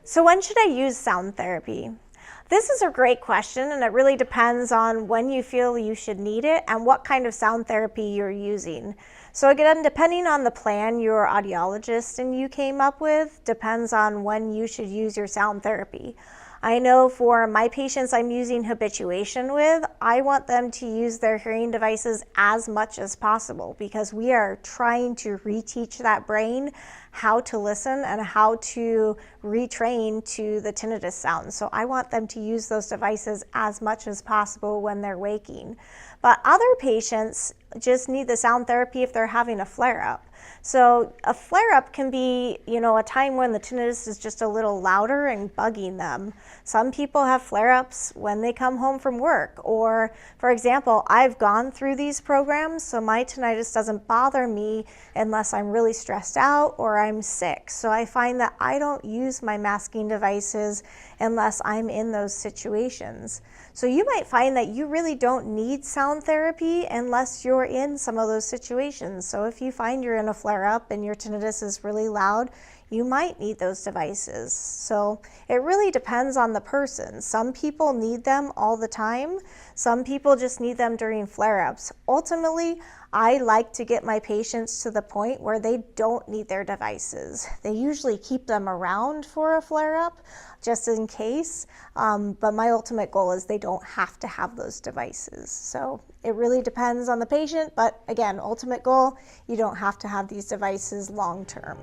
So when should I use sound therapy? This is a great question, and it really depends on when you feel you should need it and what kind of sound therapy you're using. So again, depending on the plan your audiologist and you came up with, depends on when you should use your sound therapy. I know for my patients I'm using habituation with, I want them to use their hearing devices as much as possible because we are trying to reteach that brain how to listen and how to retrain to the tinnitus sound. So I want them to use those devices as much as possible when they're waking. But other patients just need the sound therapy if they're having a flare-up. So a flare-up can be, a time when the tinnitus is just a little louder and bugging them. Some people have flare-ups when they come home from work, or for example, I've gone through these programs, so my tinnitus doesn't bother me unless I'm really stressed out or I'm sick. So I find that I don't use my masking devices unless I'm in those situations. So you might find that you really don't need sound therapy unless you're in some of those situations. So if you find you're in a flare-up and your tinnitus is really loud, you might need those devices. So it really depends on the person. Some people need them all the time. Some people just need them during flare-ups. Ultimately, I like to get my patients to the point where they don't need their devices. They usually keep them around for a flare-up just in case, but my ultimate goal is they don't have to have those devices. So it really depends on the patient, but again, ultimate goal, you don't have to have these devices long term.